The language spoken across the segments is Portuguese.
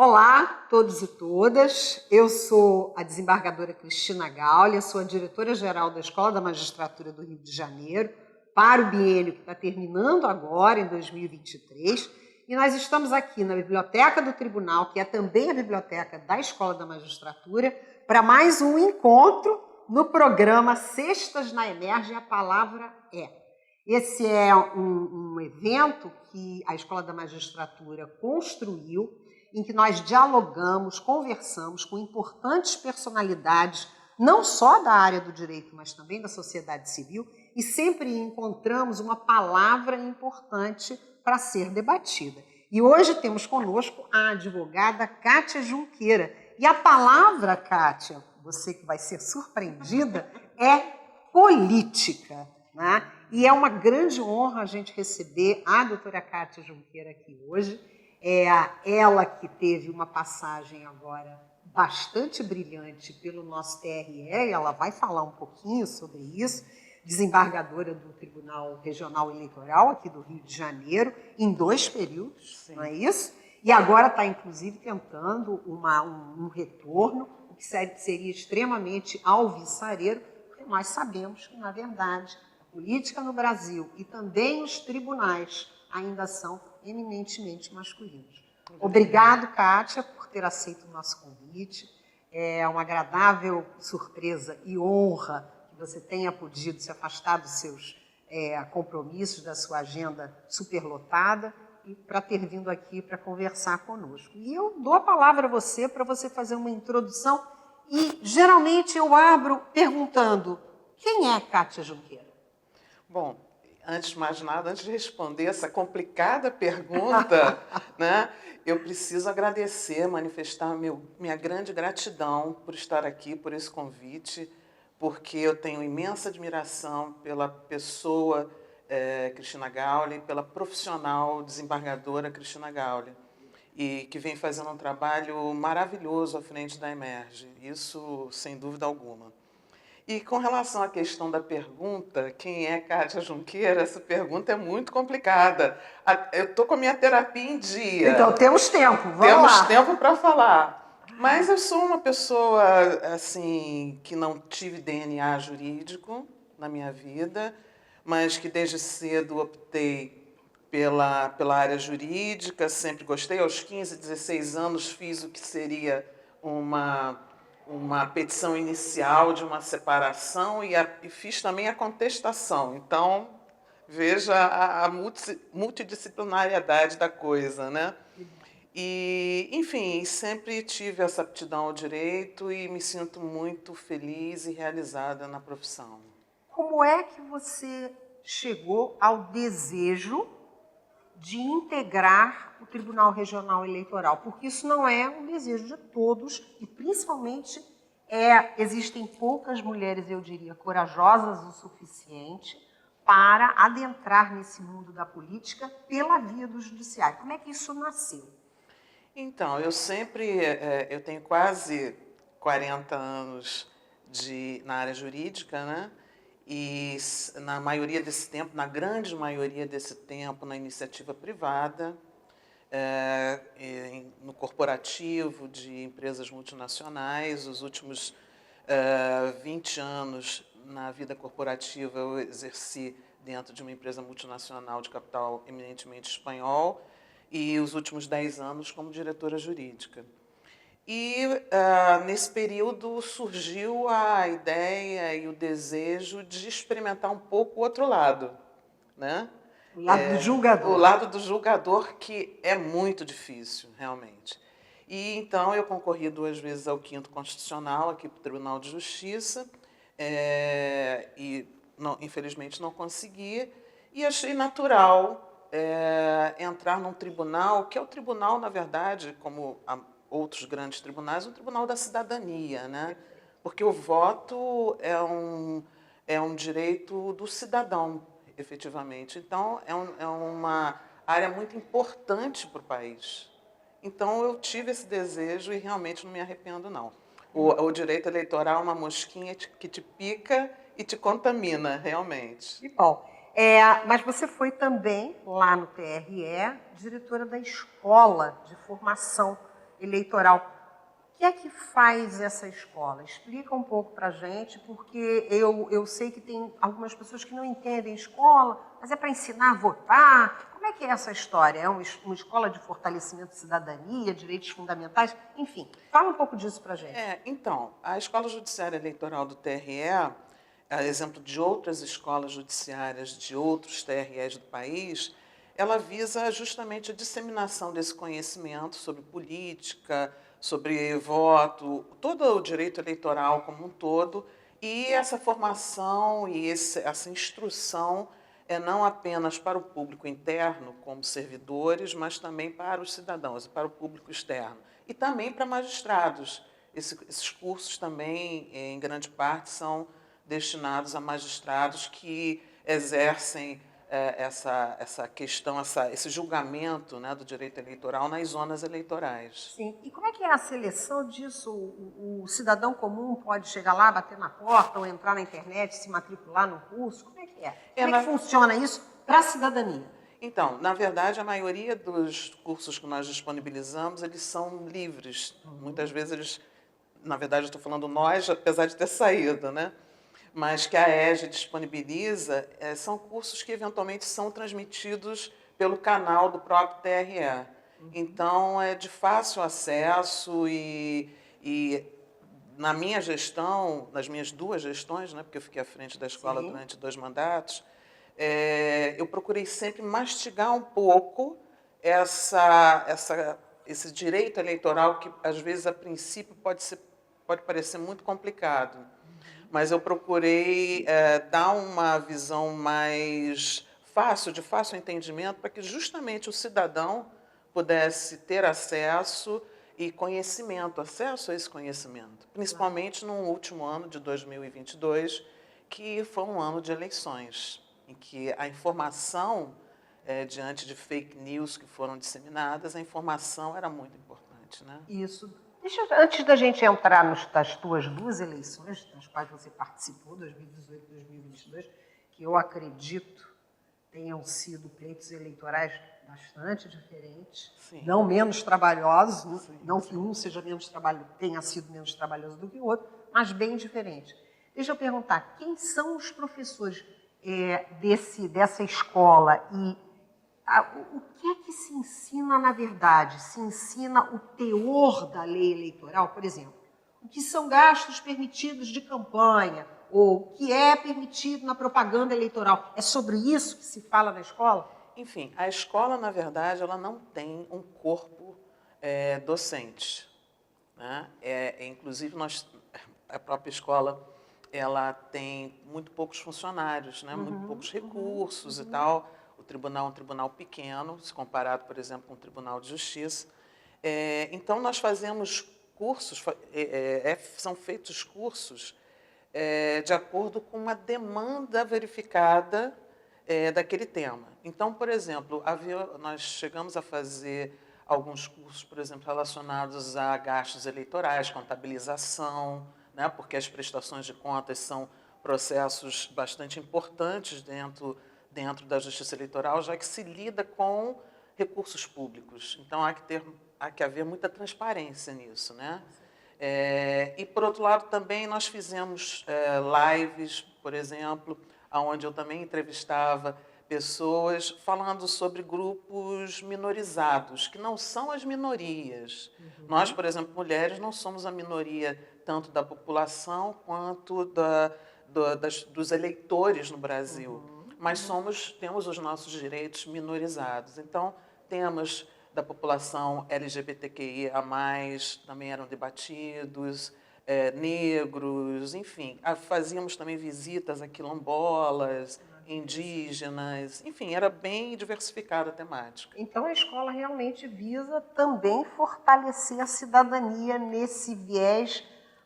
Olá, todos e todas. Eu sou a desembargadora Cristina Gaule, sou a diretora-geral da Escola da Magistratura do Rio de Janeiro, para o biênio que está terminando agora, em 2023, e nós estamos aqui na Biblioteca do Tribunal, que é também a biblioteca da Escola da Magistratura, para mais um encontro no programa Sextas na Emerge, a Palavra é. Esse é um evento que a Escola da Magistratura construiu, em que nós dialogamos, conversamos com importantes personalidades, não só da área do direito, mas também da sociedade civil, e sempre encontramos uma palavra importante para ser debatida. E hoje temos conosco a advogada Kátia Junqueira. E a palavra, Kátia, você que vai ser surpreendida, é política, né? E é uma grande honra a gente receber a doutora Kátia Junqueira aqui hoje. É ela que teve uma passagem agora bastante brilhante pelo nosso TRE, ela vai falar um pouquinho sobre isso, desembargadora do Tribunal Regional Eleitoral aqui do Rio de Janeiro, em 2 períodos, sim, não é isso? E agora está, inclusive, tentando um retorno, o que seria extremamente alvissareiro, porque nós sabemos que, na verdade, a política no Brasil e também os tribunais ainda são eminentemente masculinos. Obrigado, Kátia, por ter aceito o nosso convite. É uma agradável surpresa e honra que você tenha podido se afastar dos seus compromissos, da sua agenda superlotada, e para ter vindo aqui para conversar conosco. E eu dou a palavra a você para você fazer uma introdução e, geralmente, eu abro perguntando: quem é Kátia Junqueira? Bom, antes de mais nada, antes de responder essa complicada pergunta, né, eu preciso agradecer, manifestar minha grande gratidão por estar aqui, por esse convite, porque eu tenho imensa admiração pela pessoa Cristina Gaule, pela profissional desembargadora Cristina Gaule, e que vem fazendo um trabalho maravilhoso à frente da Emerge, isso sem dúvida alguma. E com relação à questão da pergunta, quem é Kátia Junqueira, essa pergunta é muito complicada. Eu estou com a minha terapia em dia. Então, temos tempo, vamos lá. Temos tempo para falar. Mas eu sou uma pessoa assim, que não tive DNA jurídico na minha vida, mas que desde cedo optei pela área jurídica, sempre gostei. Aos 15, 16 anos fiz o que seria uma petição inicial de uma separação e fiz também a contestação. Então, veja a multidisciplinariedade da coisa, né? E, enfim, sempre tive essa aptidão ao direito e me sinto muito feliz e realizada na profissão. Como é que você chegou ao desejo de integrar o Tribunal Regional Eleitoral? Porque isso não é um desejo de todos e, principalmente, existem poucas mulheres, eu diria, corajosas o suficiente para adentrar nesse mundo da política pela via do judiciário. Como é que isso nasceu? Então, eu tenho quase 40 anos na área jurídica, né? E na maioria desse tempo, na grande maioria desse tempo, na iniciativa privada, no corporativo de empresas multinacionais. Os últimos 20 anos na vida corporativa eu exerci dentro de uma empresa multinacional de capital eminentemente espanhol e os últimos 10 anos como diretora jurídica. E, nesse período, surgiu a ideia e o desejo de experimentar um pouco o outro lado, né? O lado do julgador. O lado do julgador, que é muito difícil, realmente. E, então, eu concorri 2 vezes ao 5º Constitucional, aqui para o Tribunal de Justiça, e, infelizmente, não consegui. E achei natural entrar num tribunal, que é o tribunal, na verdade, como outros grandes tribunais, um tribunal da cidadania, né? Porque o voto é um direito do cidadão, efetivamente. Então, é uma área muito importante para o país. Então, eu tive esse desejo e realmente não me arrependo, não. O direito eleitoral é uma mosquinha que te pica e te contamina, realmente. Que bom. Mas você foi também, lá no TRE, diretora da Escola de Formação eleitoral. O que é que faz essa escola? Explica um pouco para a gente, porque eu sei que tem algumas pessoas que não entendem escola, mas é para ensinar a votar. Como é que é essa história? É uma escola de fortalecimento de cidadania, direitos fundamentais? Enfim, fala um pouco disso para a gente. Então, a Escola Judiciária Eleitoral do TRE, a exemplo de outras escolas judiciárias de outros TREs do país, ela visa justamente a disseminação desse conhecimento sobre política, sobre voto, todo o direito eleitoral como um todo, e essa formação e essa instrução é não apenas para o público interno, como servidores, mas também para os cidadãos, para o público externo. E também para magistrados. Esses cursos também, em grande parte, são destinados a magistrados que exercem essa questão, esse julgamento, né, do direito eleitoral nas zonas eleitorais. Sim. E como é que é a seleção disso? O cidadão comum pode chegar lá, bater na porta, ou entrar na internet, se matricular no curso? Como é que é? Como é que funciona isso para a cidadania? Então, na verdade, a maioria dos cursos que nós disponibilizamos, eles são livres. Muitas vezes eles, na verdade, eu estou falando nós, apesar de ter saído, né? Mas que a EJA disponibiliza, são cursos que eventualmente são transmitidos pelo canal do próprio TRE. Então, é de fácil acesso e na minha gestão, nas minhas 2 gestões, né, porque eu fiquei à frente da escola durante 2 mandatos, eu procurei sempre mastigar um pouco esse direito eleitoral que, às vezes, a princípio, pode parecer muito complicado. Mas eu procurei dar uma visão mais fácil, de fácil entendimento, para que justamente o cidadão pudesse ter acesso e conhecimento, acesso a esse conhecimento, principalmente no último ano de 2022, que foi um ano de eleições, em que a informação, diante de fake news que foram disseminadas, a informação era muito importante, né? Isso. Antes da gente entrar nas tuas 2 eleições, das quais você participou, 2018 e 2022, que eu acredito tenham sido pleitos eleitorais bastante diferentes, Sim. não menos trabalhosos, não que um seja tenha sido menos trabalhoso do que o outro, mas bem diferentes. Deixa eu perguntar, quem são os professores dessa escola e o que é que se ensina na verdade? Se ensina o teor da lei eleitoral, por exemplo, o que são gastos permitidos de campanha, ou o que é permitido na propaganda eleitoral. É sobre isso que se fala na escola? Enfim, a escola, na verdade, ela não tem um corpo docente, né? Inclusive, a própria escola ela tem muito poucos funcionários, né? Muito poucos recursos e tal. O tribunal é um tribunal pequeno, se comparado, por exemplo, com o Tribunal de Justiça. Então, nós fazemos cursos, são feitos cursos de acordo com uma demanda verificada daquele tema. Então, por exemplo, nós chegamos a fazer alguns cursos, por exemplo, relacionados a gastos eleitorais, contabilização, né, porque as prestações de contas são processos bastante importantes dentro da Justiça Eleitoral, já que se lida com recursos públicos. Então, há que haver muita transparência nisso, né? E, por outro lado, também nós fizemos lives, por exemplo, onde eu também entrevistava pessoas falando sobre grupos minorizados, que não são as minorias. Nós, por exemplo, mulheres, não somos a minoria tanto da população quanto dos eleitores no Brasil, mas temos os nossos direitos minorizados. Então, temas da população LGBTQIA+, também eram debatidos, negros, enfim. Fazíamos também visitas a quilombolas, indígenas, enfim, era bem diversificada a temática. Então, a escola realmente visa também fortalecer a cidadania nesse viés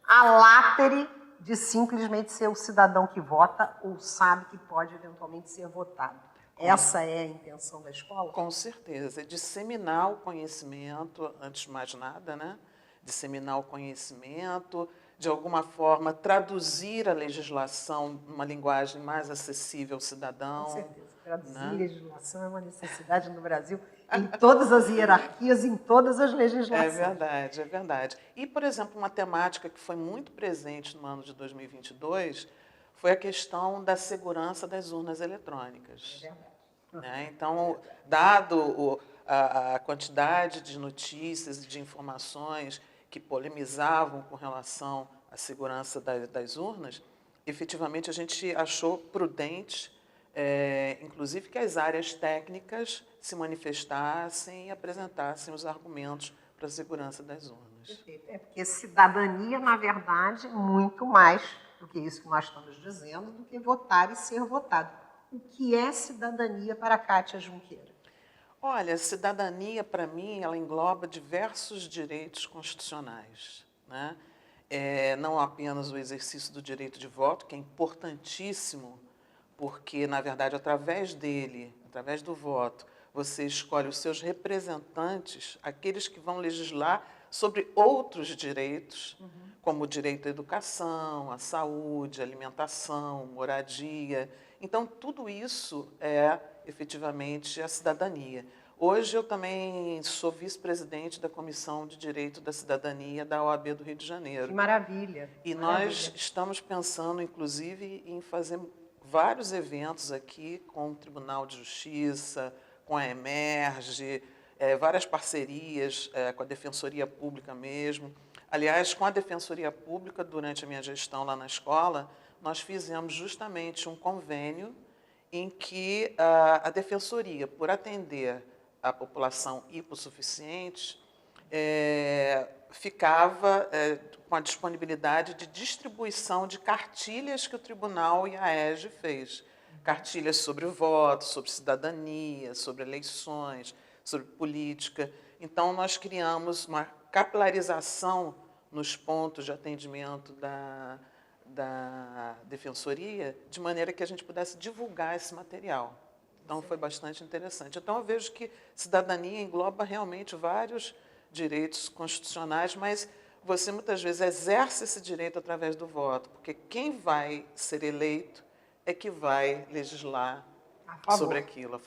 alátere de simplesmente ser o cidadão que vota ou sabe que pode eventualmente ser votado. Essa é a intenção da escola? Com certeza, é disseminar o conhecimento, antes de mais nada, né? Disseminar o conhecimento, de alguma forma traduzir a legislação numa linguagem mais acessível ao cidadão. Com certeza, traduzir legislação é uma necessidade no Brasil em todas as hierarquias, em todas as É legislações. verdade, é verdade. E, por exemplo, uma temática que foi muito presente no ano de 2022 foi a questão da segurança das urnas eletrônicas. É verdade. Né? Então, dado a quantidade de notícias e de informações que polemizavam com relação à segurança das urnas, efetivamente a gente achou prudente, inclusive, que as áreas técnicas se manifestassem e apresentassem os argumentos para a segurança das urnas. Perfeito. É porque cidadania, na verdade, é muito mais do que isso que nós estamos dizendo, do que votar e ser votado. O que é cidadania para a Kátia Junqueira? Olha, cidadania, para mim, ela engloba diversos direitos constitucionais, né? Não apenas o exercício do direito de voto, que é importantíssimo, porque, na verdade, através dele, através do voto, você escolhe os seus representantes, aqueles que vão legislar sobre outros direitos, como o direito à educação, à saúde, à alimentação, moradia. Então, tudo isso é, efetivamente, a cidadania. Hoje, eu também sou vice-presidente da Comissão de Direito da Cidadania da OAB do Rio de Janeiro. Que maravilha. E maravilha. nós estamos pensando, inclusive, em fazer vários eventos aqui com o Tribunal de Justiça, com a Emerge, várias parcerias com a Defensoria Pública mesmo. Aliás, com a Defensoria Pública, durante a minha gestão lá na escola, nós fizemos justamente um convênio em que a Defensoria, por atender a população hipossuficiente, ficava com a disponibilidade de distribuição de cartilhas que o Tribunal e a EGE fez. Cartilhas sobre o voto, sobre cidadania, sobre eleições, sobre política. Então, nós criamos uma capilarização nos pontos de atendimento da Defensoria, de maneira que a gente pudesse divulgar esse material. Então, foi bastante interessante. Então, eu vejo que cidadania engloba realmente vários direitos constitucionais, mas você muitas vezes exerce esse direito através do voto, porque quem vai ser eleito é que vai legislar sobre aquilo,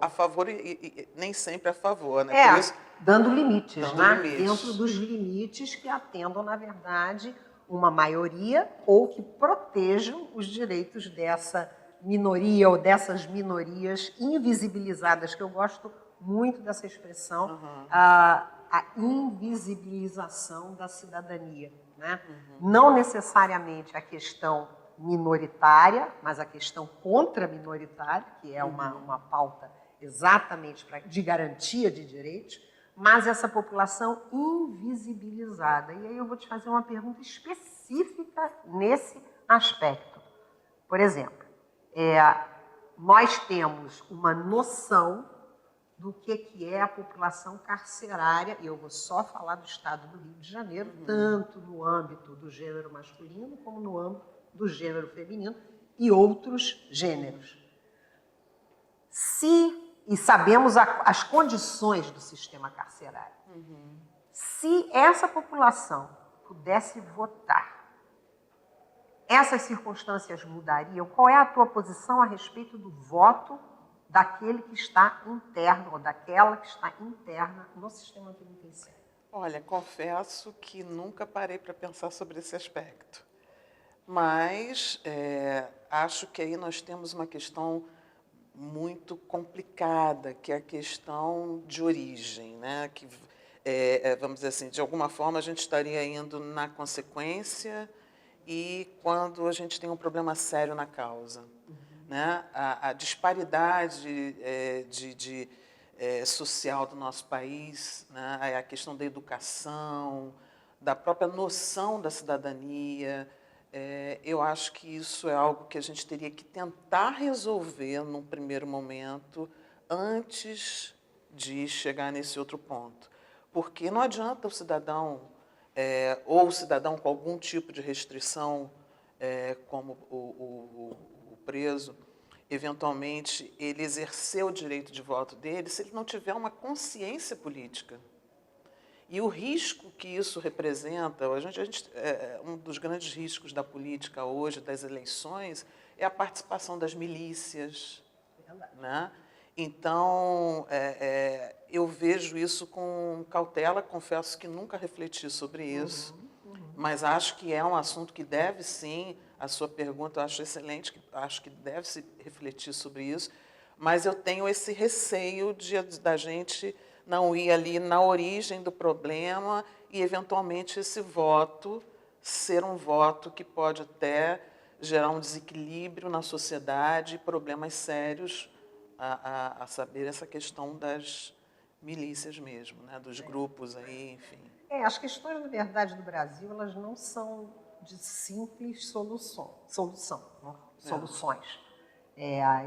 a favor e nem sempre a favor, né? Por isso, dando limites, né? limites. Dentro dos limites que atendam, na verdade, uma maioria ou que protejam os direitos dessa minoria ou dessas minorias invisibilizadas, que eu gosto muito dessa expressão, a invisibilização da cidadania, né? Não necessariamente a questão minoritária, mas a questão contra-minoritária, que é uma pauta exatamente de garantia de direitos, mas essa população invisibilizada. E aí eu vou te fazer uma pergunta específica nesse aspecto. Por exemplo, nós temos uma noção do que é a população carcerária, e eu vou só falar do estado do Rio de Janeiro, tanto no âmbito do gênero masculino, como no âmbito do gênero feminino e outros gêneros. E sabemos as condições do sistema carcerário. Se essa população pudesse votar, essas circunstâncias mudariam? Qual é a tua posição a respeito do voto daquele que está interno, ou daquela que está interna no sistema penitenciário? Olha, confesso que nunca parei para pensar sobre esse aspecto. Mas acho que aí nós temos uma questão muito complicada, que é a questão de origem, né? Que, vamos dizer assim, de alguma forma a gente estaria indo na consequência e quando a gente tem um problema sério na causa. Né? A disparidade social do nosso país, né? A questão da educação, da própria noção da cidadania, eu acho que isso é algo que a gente teria que tentar resolver num primeiro momento antes de chegar nesse outro ponto. Porque não adianta o cidadão, ou o cidadão com algum tipo de restrição, como o preso, eventualmente, ele exercer o direito de voto dele se ele não tiver uma consciência política. E o risco que isso representa, um dos grandes riscos da política hoje, das eleições, é a participação das milícias. Né? Então, eu vejo isso com cautela, confesso que nunca refleti sobre isso, mas acho que é um assunto que deve sim, a sua pergunta eu acho excelente, acho que deve se refletir sobre isso, mas eu tenho esse receio da gente não ir ali na origem do problema e, eventualmente, esse voto ser um voto que pode até gerar um desequilíbrio na sociedade e problemas sérios, a saber essa questão das milícias mesmo, né? Dos grupos aí, enfim. As questões, na verdade, do Brasil, elas não são de simples soluções.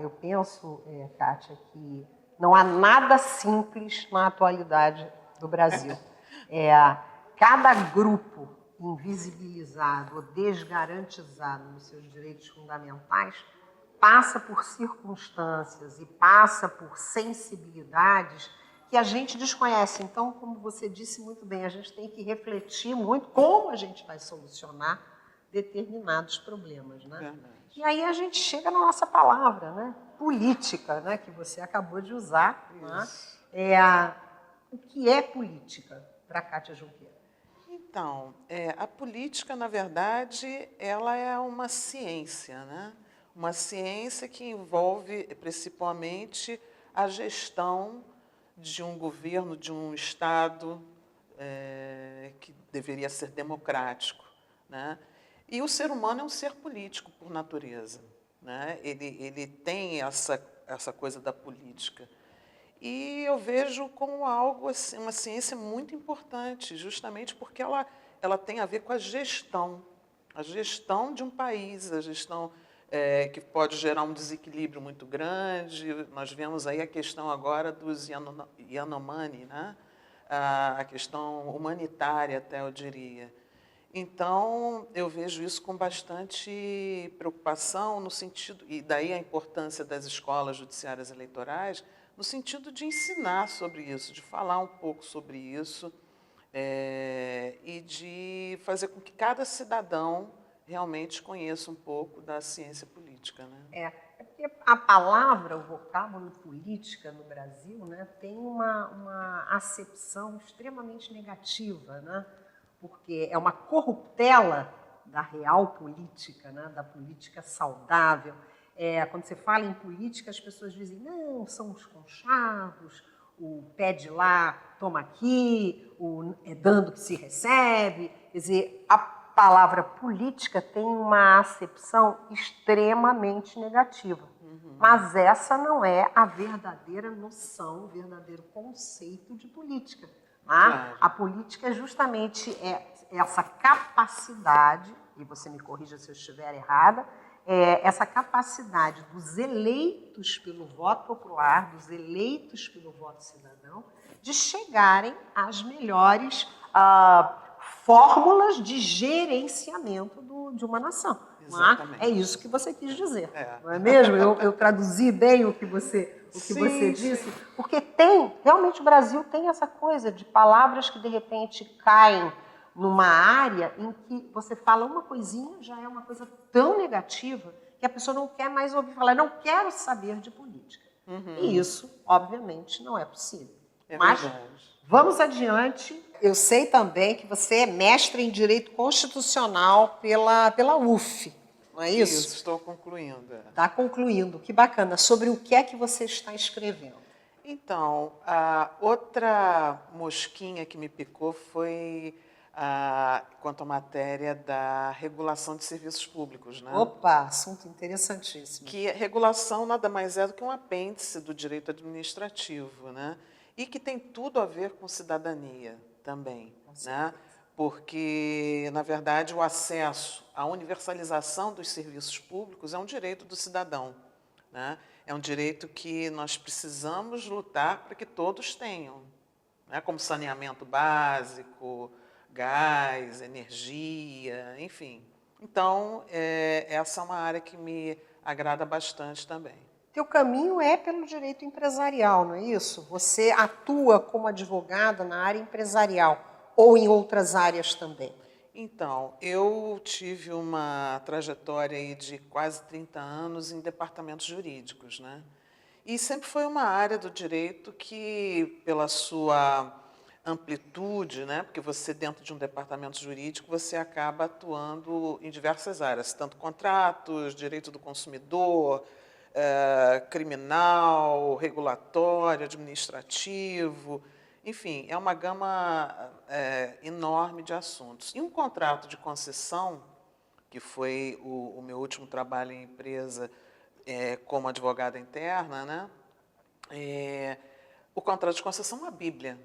Eu penso, Kátia, que não há nada simples na atualidade do Brasil. Cada grupo invisibilizado ou desgarantizado nos seus direitos fundamentais passa por circunstâncias e passa por sensibilidades que a gente desconhece. Então, como você disse muito bem, a gente tem que refletir muito como a gente vai solucionar determinados problemas, né? Verdade. E aí a gente chega na nossa palavra, né? Política, né? Que você acabou de usar. Né? O que é política para Kátia Junqueira? Então, a política, na verdade, ela é uma ciência, né? Uma ciência que envolve, principalmente, a gestão de um governo, de um Estado que deveria ser democrático, né? E o ser humano é um ser político por natureza, né? Ele tem essa coisa da política. E eu vejo como algo, assim, uma ciência muito importante, justamente porque ela tem a ver com a gestão de um país, a gestão que pode gerar um desequilíbrio muito grande. Nós vemos aí a questão agora dos Yanomami, né? A questão humanitária, até eu diria. Então, eu vejo isso com bastante preocupação, no sentido, e daí a importância das escolas judiciárias eleitorais, no sentido de ensinar sobre isso, de falar um pouco sobre isso, e de fazer com que cada cidadão realmente conheça um pouco da ciência política, né? Porque a palavra, o vocábulo política no Brasil, né, tem uma acepção extremamente negativa, né? Porque é uma corruptela da real política, né, da política saudável. Quando você fala em política, as pessoas dizem, não, são os conchavos, o pede lá, toma aqui, o é dando que se recebe. Quer dizer, a palavra política tem uma acepção extremamente negativa. Mas essa não é a verdadeira noção, o verdadeiro conceito de política. Claro. A política é justamente essa capacidade, e você me corrija se eu estiver errada, essa capacidade dos eleitos pelo voto popular, dos eleitos pelo voto cidadão, de chegarem às melhores fórmulas de gerenciamento de uma nação. Exatamente. É isso que você quis dizer, não é mesmo? Eu traduzi bem o que você disse, porque realmente o Brasil tem essa coisa de palavras que de repente caem numa área em que você fala uma coisinha, já é uma coisa tão negativa que a pessoa não quer mais ouvir falar, não quero saber de política. E isso, obviamente, não é possível. Mas vamos adiante. Eu sei também que você é mestre em Direito Constitucional pela UF, não é isso? Isso, estou concluindo. Está concluindo, que bacana. Sobre o que é que você está escrevendo? Então, a outra mosquinha que me picou foi quanto à matéria da regulação de serviços públicos, né? Opa, assunto interessantíssimo. Que regulação nada mais é do que um apêndice do direito administrativo, né? E que tem tudo a ver com cidadania também, né? Porque, na verdade, o acesso à universalização dos serviços públicos é um direito do cidadão, né? É um direito que nós precisamos lutar para que todos tenham, né? Como saneamento básico, gás, energia, enfim. Então, essa é uma área que me agrada bastante também. Teu caminho é pelo direito empresarial, não é isso? Você atua como advogada na área empresarial ou em outras áreas também? Então, eu tive uma trajetória aí de quase 30 anos em departamentos jurídicos, né? E sempre foi uma área do direito que, pela sua amplitude, né, porque você, dentro de um departamento jurídico, você acaba atuando em diversas áreas, tanto contratos, direito do consumidor, criminal, regulatório, administrativo, enfim, é uma gama enorme de assuntos. E um contrato de concessão, que foi o meu último trabalho em empresa como advogada interna, né? O contrato de concessão é uma bíblia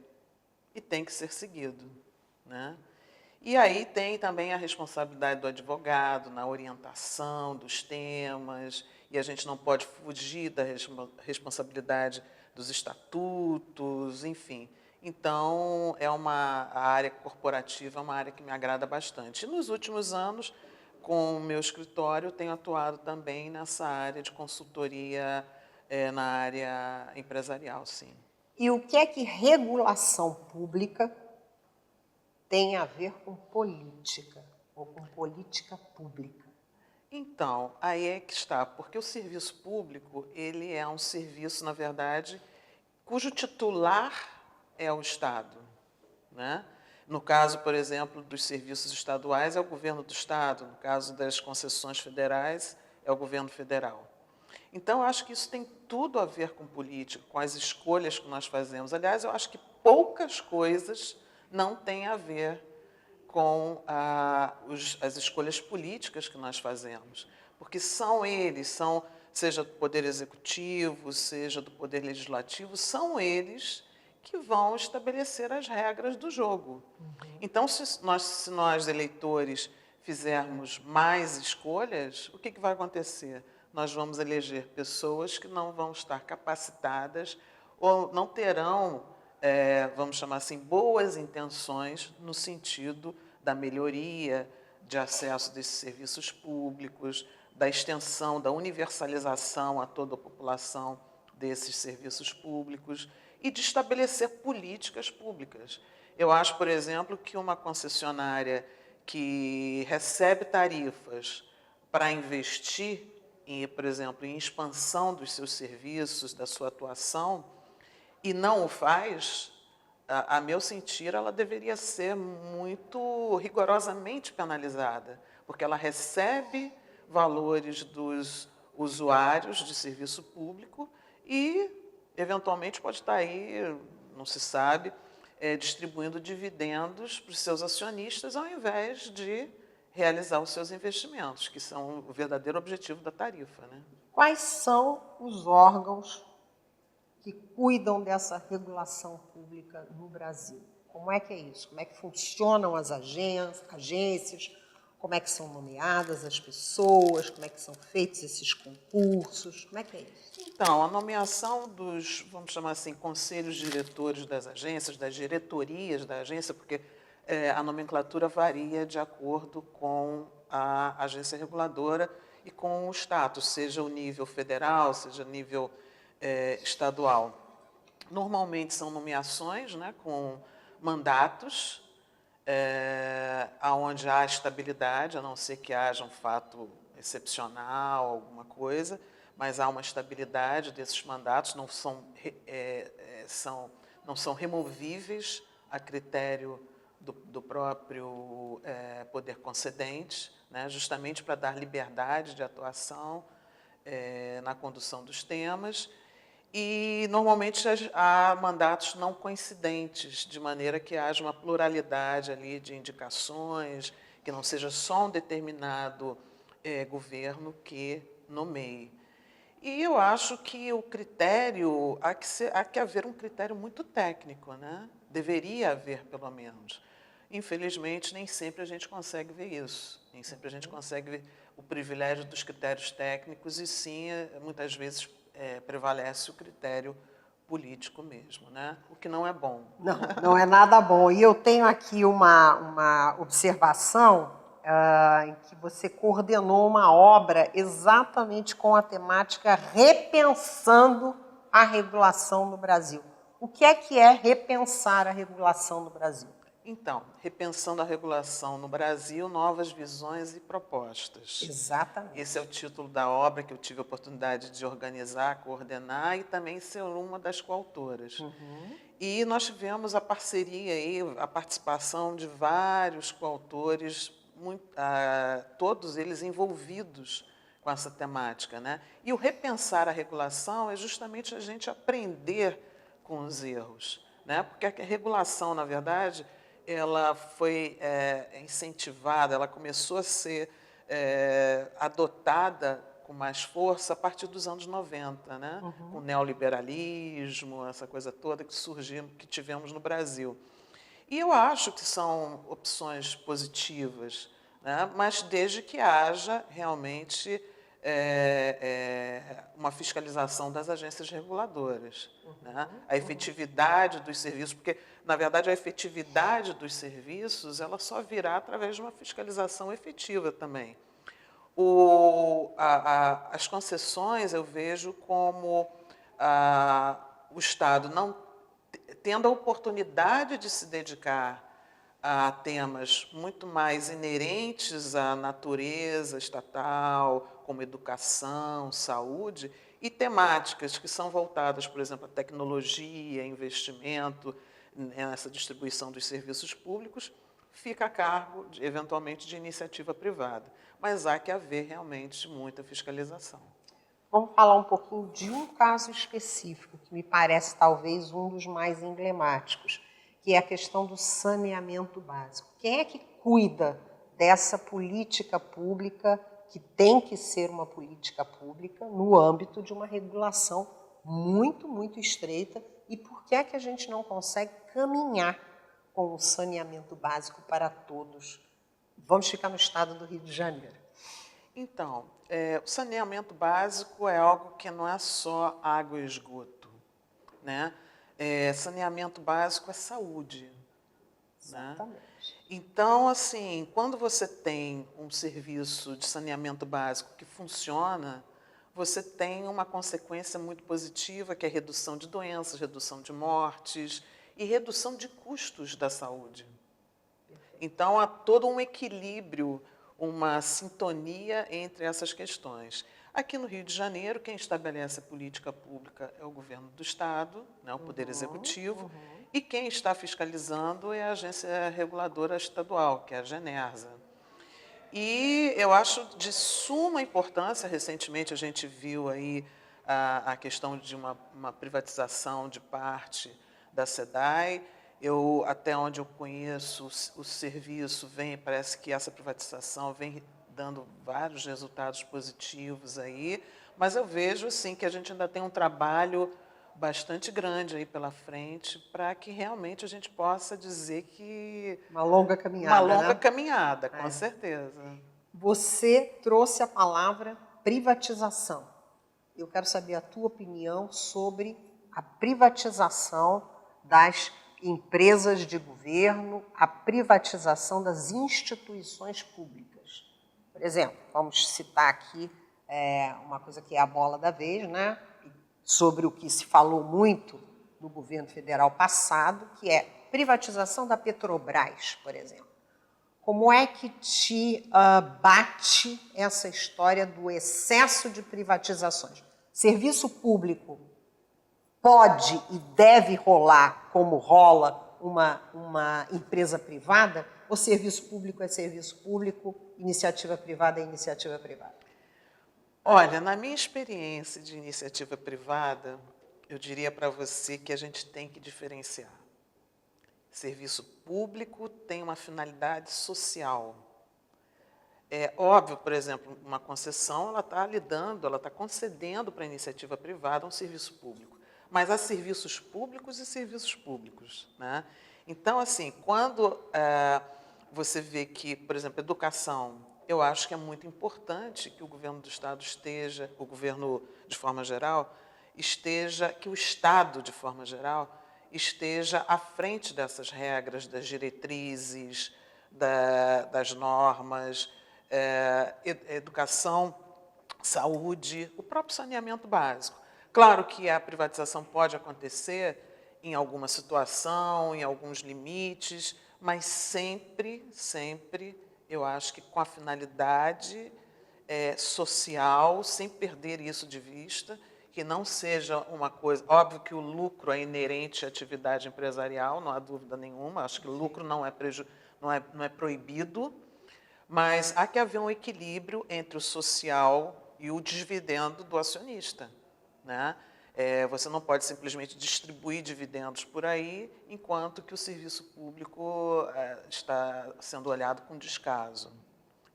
e tem que ser seguido, né? E aí tem também a responsabilidade do advogado na orientação dos temas, e a gente não pode fugir da responsabilidade dos estatutos, enfim. Então, a área corporativa é uma área que me agrada bastante. E nos últimos anos, com o meu escritório, tenho atuado também nessa área de consultoria na área empresarial, sim. E o que é que regulação pública tem a ver com política, ou com política pública? Então, aí é que está, porque o serviço público, ele é um serviço, na verdade, cujo titular é o Estado, né? No caso, por exemplo, dos serviços estaduais, é o governo do Estado. No caso das concessões federais, é o governo federal. Então, eu acho que isso tem tudo a ver com política, com as escolhas que nós fazemos. Aliás, eu acho que poucas coisas não têm a ver com as escolhas políticas que nós fazemos. Porque são eles, seja do Poder Executivo, seja do Poder Legislativo, são eles que vão estabelecer as regras do jogo. Então, se nós eleitores, fizermos mais escolhas, o que vai acontecer? Nós vamos eleger pessoas que não vão estar capacitadas ou não terão, vamos chamar assim, boas intenções no sentido da melhoria de acesso desses serviços públicos, da extensão, da universalização a toda a população desses serviços públicos e de estabelecer políticas públicas. Eu acho, por exemplo, que uma concessionária que recebe tarifas para investir, por exemplo, em expansão dos seus serviços, da sua atuação, e não o faz, a meu sentir, ela deveria ser muito rigorosamente penalizada, porque ela recebe valores dos usuários de serviço público e, eventualmente, pode estar aí, não se sabe, distribuindo dividendos para os seus acionistas, ao invés de realizar os seus investimentos, que são o verdadeiro objetivo da tarifa, né? Quais são os órgãos que cuidam dessa regulação pública no Brasil? Como é que é isso? Como é que funcionam as agências? Como é que são nomeadas as pessoas? Como é que são feitos esses concursos? Como é que é isso? Então, a nomeação dos, vamos chamar assim, conselhos diretores das agências, das diretorias da agência, porque a nomenclatura varia de acordo com a agência reguladora e com o status, seja o nível federal, seja o nível estadual. Normalmente são nomeações, né, com mandatos, onde há estabilidade, a não ser que haja um fato excepcional, alguma coisa, mas há uma estabilidade desses mandatos, não são removíveis a critério do próprio poder concedente, né, justamente para dar liberdade de atuação na condução dos temas. E, normalmente, há mandatos não coincidentes, de maneira que haja uma pluralidade ali de indicações, que não seja só um determinado governo que nomeie. E eu acho que o critério, há que haver um critério muito técnico, né? Deveria haver, pelo menos. Infelizmente, nem sempre a gente consegue ver isso. Nem sempre a gente consegue ver o privilégio dos critérios técnicos e, sim, muitas vezes, prevalece o critério político mesmo, né? O que não é bom. Não, não é nada bom. E eu tenho aqui uma observação em que você coordenou uma obra exatamente com a temática repensando a regulação no Brasil. O que é repensar a regulação no Brasil? Então, repensando a regulação no Brasil, novas visões e propostas. Exatamente. Esse é o título da obra que eu tive a oportunidade de organizar, coordenar e também ser uma das coautoras. E nós tivemos a parceria e a participação de vários coautores, todos eles envolvidos com essa temática, né? E o repensar a regulação é justamente a gente aprender com os erros, né? Porque a regulação, na verdade, ela foi incentivada, ela começou a ser adotada com mais força a partir dos anos 90, né? Com o neoliberalismo, essa coisa toda que surgiu, que tivemos no Brasil. E eu acho que são opções positivas, né? Mas desde que haja realmente uma fiscalização das agências reguladoras, né? A efetividade dos serviços, porque, na verdade, a efetividade dos serviços ela só virá através de uma fiscalização efetiva também. As concessões eu vejo como o Estado não tendo a oportunidade de se dedicar a temas muito mais inerentes à natureza estatal, como educação, saúde, e temáticas que são voltadas, por exemplo, à tecnologia, investimento nessa distribuição dos serviços públicos, fica a cargo, eventualmente, de iniciativa privada. Mas há que haver realmente muita fiscalização. Vamos falar um pouquinho de um caso específico, que me parece talvez um dos mais emblemáticos, que é a questão do saneamento básico. Quem é que cuida dessa política pública, que tem que ser uma política pública, no âmbito de uma regulação muito, muito estreita, e por que é que a gente não consegue caminhar com o saneamento básico para todos? Vamos ficar no estado do Rio de Janeiro. Então, o saneamento básico é algo que não é só água e esgoto, né? Saneamento básico é saúde. Exatamente. Né? Então, assim, quando você tem um serviço de saneamento básico que funciona, você tem uma consequência muito positiva, que é a redução de doenças, redução de mortes e redução de custos da saúde. Então, há todo um equilíbrio, uma sintonia entre essas questões. Aqui no Rio de Janeiro, quem estabelece a política pública é o governo do Estado, né, o Poder Executivo, e quem está fiscalizando é a agência reguladora estadual, que é a Genersa. E eu acho de suma importância, recentemente a gente viu aí a questão de uma privatização de parte da SEDAI. Até onde eu conheço, o serviço parece que essa privatização vem dando vários resultados positivos aí, mas eu vejo assim, que a gente ainda tem um trabalho bastante grande aí pela frente para que realmente a gente possa dizer que... Uma longa caminhada, Uma longa né? caminhada, com certeza. Você trouxe a palavra privatização. Eu quero saber a tua opinião sobre a privatização das empresas de governo, a privatização das instituições públicas. Por exemplo, vamos citar aqui uma coisa que é a bola da vez, né? Sobre o que se falou muito no governo federal passado, que é privatização da Petrobras, por exemplo. Como é que te bate essa história do excesso de privatizações? Serviço público pode e deve rolar como rola uma empresa privada? Ou serviço público é serviço público, iniciativa privada é iniciativa privada? Olha, na minha experiência de iniciativa privada, eu diria para você que a gente tem que diferenciar. Serviço público tem uma finalidade social. É óbvio, por exemplo, uma concessão, ela está concedendo para a iniciativa privada um serviço público. Mas há serviços públicos e serviços públicos, né? Então, assim, quando você vê que, por exemplo, educação, eu acho que é muito importante que o governo do Estado esteja, o governo de forma geral, que o Estado, de forma geral, esteja à frente dessas regras, das diretrizes, das normas, educação, saúde, o próprio saneamento básico. Claro que a privatização pode acontecer em alguma situação, em alguns limites, mas sempre, sempre, eu acho que com a finalidade social, sem perder isso de vista, que não seja uma coisa... Óbvio que o lucro é inerente à atividade empresarial, não há dúvida nenhuma, acho que o lucro não é proibido, mas há que haver um equilíbrio entre o social e o dividendo do acionista, né? Você não pode simplesmente distribuir dividendos por aí, enquanto que o serviço público está sendo olhado com descaso.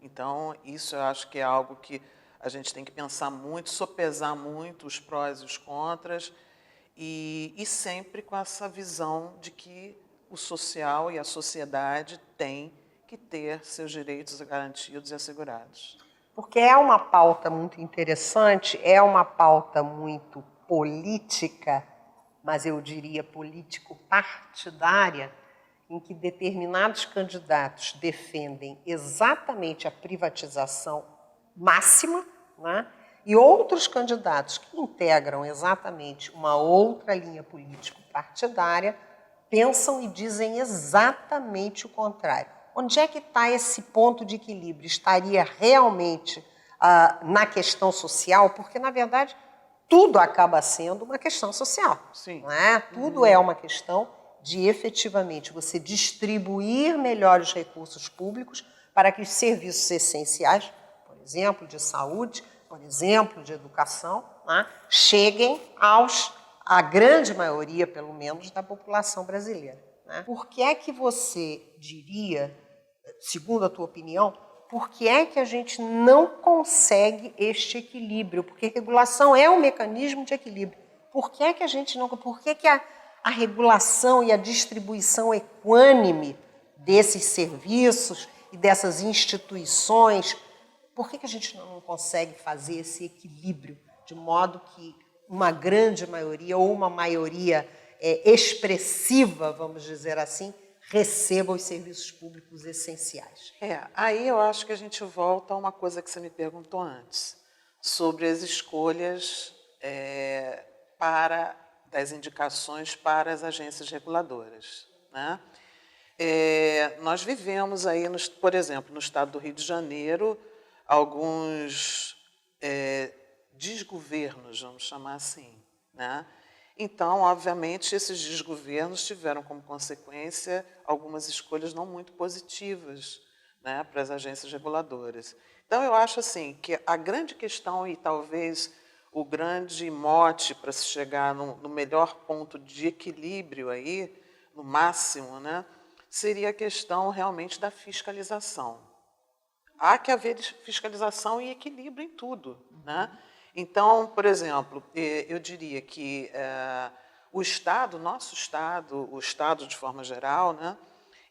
Então, isso eu acho que é algo que a gente tem que pensar muito, sopesar muito os prós e os contras, e sempre com essa visão de que o social e a sociedade têm que ter seus direitos garantidos e assegurados. Porque é uma pauta muito interessante, é uma pauta muito política, mas eu diria político-partidária, em que determinados candidatos defendem exatamente a privatização máxima, né? E outros candidatos que integram exatamente uma outra linha político-partidária pensam e dizem exatamente o contrário. Onde é que está esse ponto de equilíbrio? Estaria realmente na questão social? Porque, na verdade, tudo acaba sendo uma questão social. Sim. Não é? Tudo é uma questão de, efetivamente, você distribuir melhor os recursos públicos para que os serviços essenciais, por exemplo, de saúde, por exemplo, de educação, né, cheguem à grande maioria, pelo menos, da população brasileira. Né? Por que é que você diria, segundo a tua opinião, por que é que a gente não consegue este equilíbrio? Porque regulação é um mecanismo de equilíbrio. Por que é que a gente não... Por que é que a regulação e a distribuição equânime desses serviços e dessas instituições, por que a gente não consegue fazer esse equilíbrio de modo que uma grande maioria ou uma maioria expressiva, vamos dizer assim, receba os serviços públicos essenciais? Aí eu acho que a gente volta a uma coisa que você me perguntou antes, sobre as escolhas das indicações para as agências reguladoras, né? Nós vivemos aí, por exemplo, no estado do Rio de Janeiro, alguns desgovernos, vamos chamar assim, né? Então, obviamente, esses desgovernos tiveram como consequência algumas escolhas não muito positivas, né, para as agências reguladoras. Então, eu acho assim que a grande questão e talvez o grande mote para se chegar no melhor ponto de equilíbrio aí, no máximo, né, seria a questão realmente da fiscalização. Há que haver fiscalização e equilíbrio em tudo, né? Então, por exemplo, eu diria que o Estado, nosso Estado, o Estado de forma geral, né,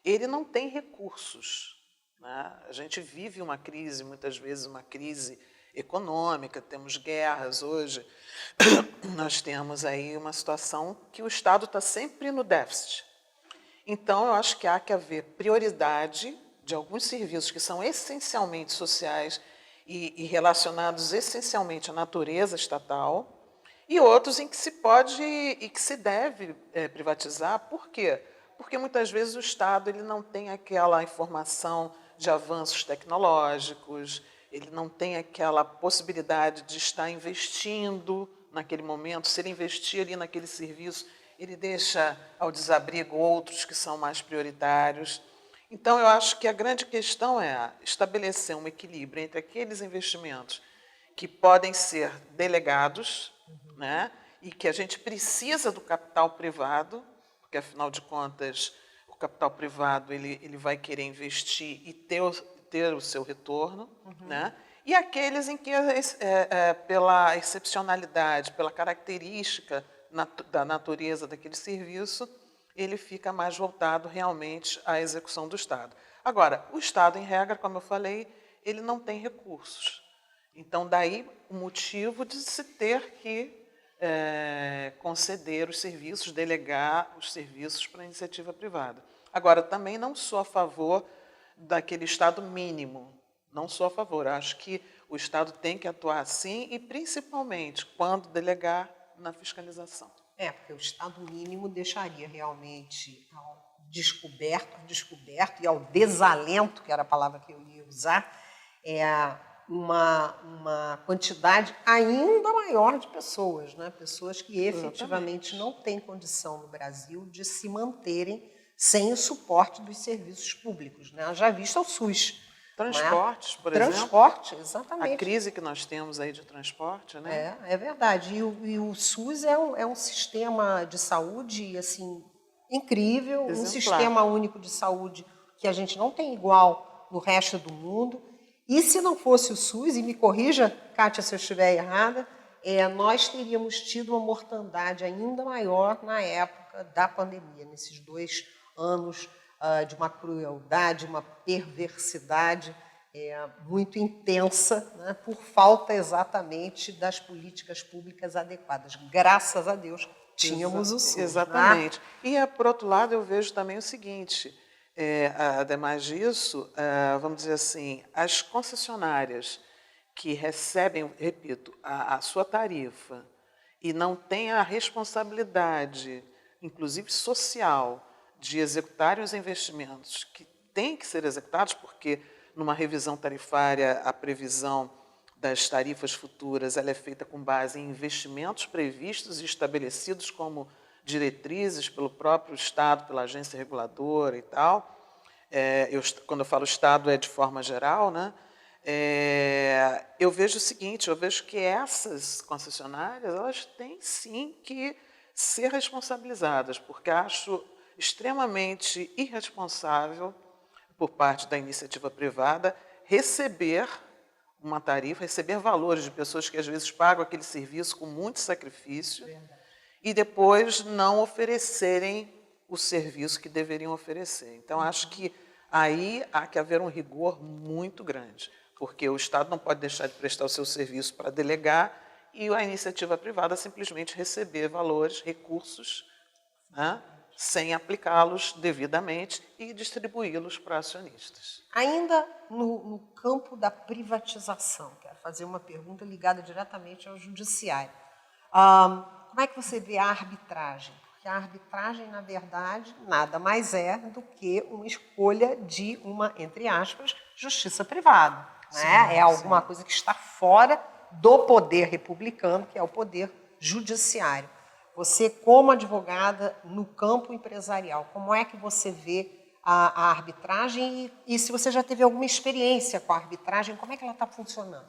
ele não tem recursos, né? A gente vive uma crise, muitas vezes uma crise econômica, temos guerras hoje, nós temos aí uma situação que o Estado está sempre no déficit. Então, eu acho que há que haver prioridade de alguns serviços que são essencialmente sociais e relacionados essencialmente à natureza estatal, e outros em que se pode e que se deve privatizar. Por quê? Porque muitas vezes o Estado ele não tem aquela informação de avanços tecnológicos, ele não tem aquela possibilidade de estar investindo naquele momento. Se ele investir ali naquele serviço, ele deixa ao desabrigo outros que são mais prioritários. Então, eu acho que a grande questão é estabelecer um equilíbrio entre aqueles investimentos que podem ser delegados, né, e que a gente precisa do capital privado, porque, afinal de contas, o capital privado ele vai querer investir e ter o seu retorno, né, e aqueles em que, pela excepcionalidade, pela característica da natureza daquele serviço, ele fica mais voltado realmente à execução do Estado. Agora, o Estado, em regra, como eu falei, ele não tem recursos. Então, daí o motivo de se ter que conceder os serviços, delegar os serviços para a iniciativa privada. Agora, também não sou a favor daquele Estado mínimo. Não sou a favor. Acho que o Estado tem que atuar sim e, principalmente, quando delegar, na fiscalização. Porque o Estado mínimo deixaria realmente ao descoberto, e ao desalento, que era a palavra que eu ia usar, uma quantidade ainda maior de pessoas, né? Pessoas que efetivamente não têm condição no Brasil de se manterem sem o suporte dos serviços públicos, né? Já visto ao SUS. Transportes, por Transporte, exemplo. exatamente. A crise que nós temos aí de transporte, né? É verdade. E o SUS é um sistema de saúde assim, incrível, um sistema único de saúde que a gente não tem igual no resto do mundo. E se não fosse o SUS, e me corrija, Kátia, se eu estiver errada, nós teríamos tido uma mortandade ainda maior na época da pandemia, nesses 2 anos de uma crueldade, uma perversidade muito intensa, né, por falta exatamente das políticas públicas adequadas. Graças a Deus, tínhamos o SUS. Exatamente. Né? E, por outro lado, eu vejo também o seguinte, ademais disso, vamos dizer assim, as concessionárias que recebem, repito, a sua tarifa e não têm a responsabilidade, inclusive social, de executarem os investimentos que têm que ser executados, porque numa revisão tarifária a previsão das tarifas futuras ela é feita com base em investimentos previstos e estabelecidos como diretrizes pelo próprio Estado, pela agência reguladora e tal. Quando eu falo Estado é de forma geral, né? Eu vejo o seguinte, eu vejo que essas concessionárias elas têm sim que ser responsabilizadas, porque acho extremamente irresponsável por parte da iniciativa privada receber uma tarifa, receber valores de pessoas que às vezes pagam aquele serviço com muito sacrifício e depois não oferecerem o serviço que deveriam oferecer. Então, acho que aí há que haver um rigor muito grande, porque o Estado não pode deixar de prestar o seu serviço para delegar e a iniciativa privada simplesmente receber valores, recursos, né, sem aplicá-los devidamente e distribuí-los para acionistas. Ainda no campo da privatização, quero fazer uma pergunta ligada diretamente ao judiciário. Como é que você vê a arbitragem? Porque a arbitragem, na verdade, nada mais é do que uma escolha de uma, entre aspas, justiça privada. Né? É alguma coisa que está fora do poder republicano, que é o poder judiciário. Você, como advogada no campo empresarial, como é que você vê a arbitragem e se você já teve alguma experiência com a arbitragem, como é que ela está funcionando?